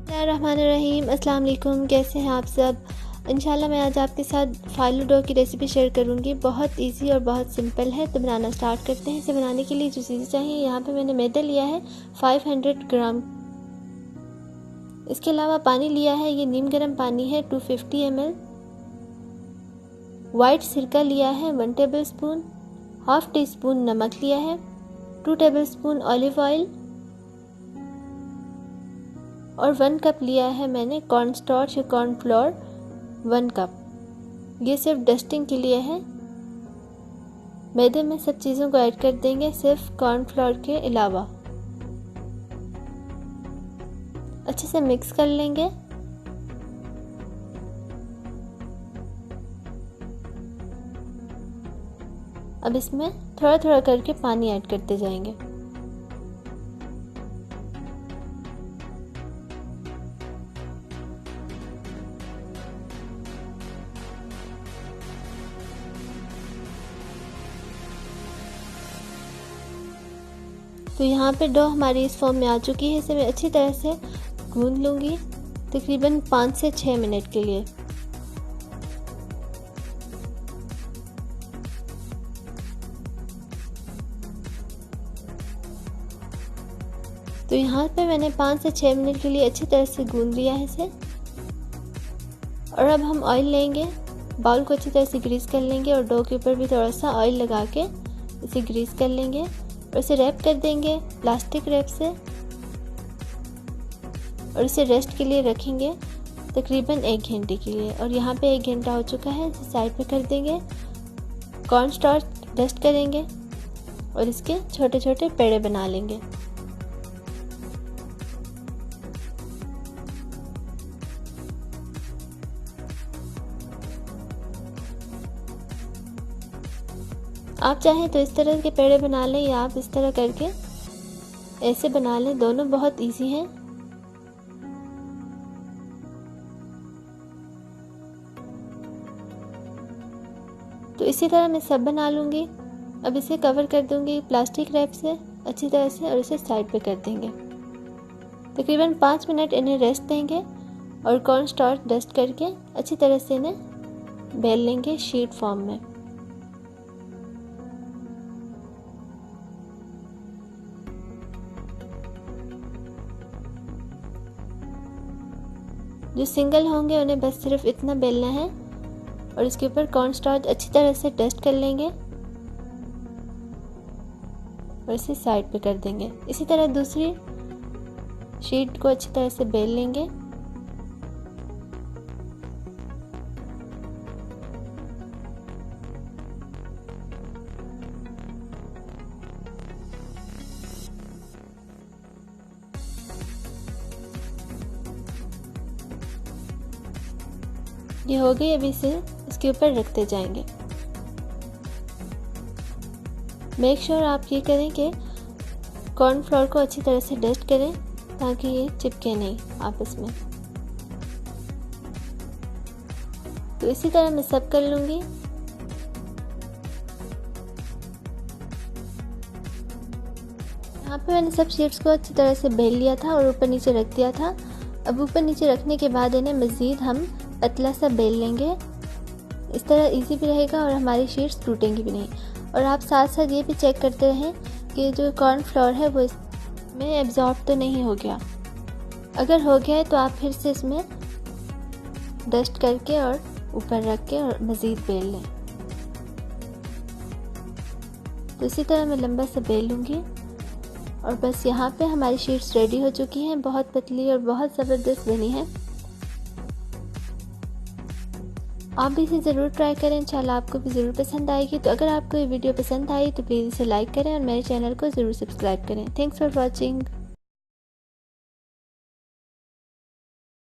बिस्मिल्लाहिर्रहमानिर्रहीम। अस्सलाम वालेकुम। कैसे हैं आप सब? इंशाल्लाह मैं आज आपके साथ फालू डो की रेसिपी शेयर करूंगी। बहुत इजी और बहुत सिंपल है, तो बनाना स्टार्ट करते हैं। इसे बनाने के लिए जो चीज़ें चाहिए, यहाँ पे मैंने मैदा लिया है 500 ग्राम। इसके अलावा पानी लिया है, ये नीम गर्म पानी है 250 ml। वाइट सिरका लिया है 1 table spoon. Half tea spoon नमक लिया है, 2 टेबल स्पून ऑलिव ऑयल और 1 कप लिया है मैंने कॉर्न स्टार्च या कॉर्नफ्लोर 1 कप। ये सिर्फ डस्टिंग के लिए है। मैदे में सब चीज़ों को ऐड कर देंगे, सिर्फ कॉर्नफ्लोर के अलावा। अच्छे से मिक्स कर लेंगे। अब इसमें थोड़ा थोड़ा करके पानी ऐड करते जाएंगे। तो यहाँ पे डो हमारी इस फॉर्म में आ चुकी है। इसे मैं अच्छी तरह से गूंद लूँगी तकरीबन 5 से 6 मिनट के लिए। तो यहाँ पे मैंने 5 से 6 मिनट के लिए अच्छी तरह से गूंद लिया है इसे। और अब हम ऑयल लेंगे, बाउल को अच्छी तरह से ग्रीस कर लेंगे और डो के ऊपर भी थोड़ा सा ऑयल लगा के इसे ग्रीस कर लेंगे और इसे रैप कर देंगे प्लास्टिक रैप से और इसे रेस्ट के लिए रखेंगे तकरीबन 1 घंटे के लिए। और यहाँ पे 1 घंटा हो चुका है, इसे साइड पे कर देंगे। कॉर्न स्टार्च डस्ट करेंगे और इसके छोटे छोटे पेड़े बना लेंगे। आप चाहें तो इस तरह के पेड़े बना लें या आप इस तरह करके ऐसे बना लें, दोनों बहुत इजी हैं। तो इसी तरह मैं सब बना लूँगी। अब इसे कवर कर दूँगी प्लास्टिक रैप से अच्छी तरह से और इसे साइड पे कर देंगे। तकरीबन 5 मिनट इन्हें रेस्ट देंगे और कॉर्न स्टार्च डस्ट करके अच्छी तरह से इन्हें बेल लेंगे शीट फॉर्म में। जो सिंगल होंगे उन्हें बस सिर्फ इतना बेलना है और इसके ऊपर कॉर्न स्टार्च अच्छी तरह से डस्ट कर लेंगे और इसे साइड पे कर देंगे। इसी तरह दूसरी शीट को अच्छी तरह से बेल लेंगे। ये हो गई, अभी इसे इसके ऊपर रखते जाएंगे। मेक श्योर आप ये करें कि कॉर्नफ्लोर को अच्छी तरह से डस्ट करें ताकि ये चिपके नहीं आपस में। तो इसी तरह मैं सब कर लूँगी। यहाँ पे मैंने सब शीट्स को अच्छी तरह से बेल लिया था और ऊपर नीचे रख दिया था। अब ऊपर नीचे रखने के बाद इन्हें मज़ीद हम पतला सा बेल लेंगे। इस तरह इजी भी रहेगा और हमारी शीट्स टूटेंगी भी नहीं। और आप साथ साथ ये भी चेक करते रहें कि जो कॉर्नफ्लोर है वो इसमें एब्जॉर्ब तो नहीं हो गया। अगर हो गया है तो आप फिर से इसमें डस्ट करके और ऊपर रख के और मज़ीद बेल लें। तो इसी तरह मैं लंबा सा बेल लूँगी और बस यहाँ पे हमारी शीट्स रेडी हो चुकी हैं। बहुत पतली और बहुत ज़बरदस्त बनी है। आप भी इसे ज़रूर ट्राई करें, इंशाल्लाह आपको भी ज़रूर पसंद आएगी। तो अगर आपको ये वीडियो पसंद आई तो प्लीज़ इसे लाइक करें और मेरे चैनल को ज़रूर सब्सक्राइब करें। Thanks for watching.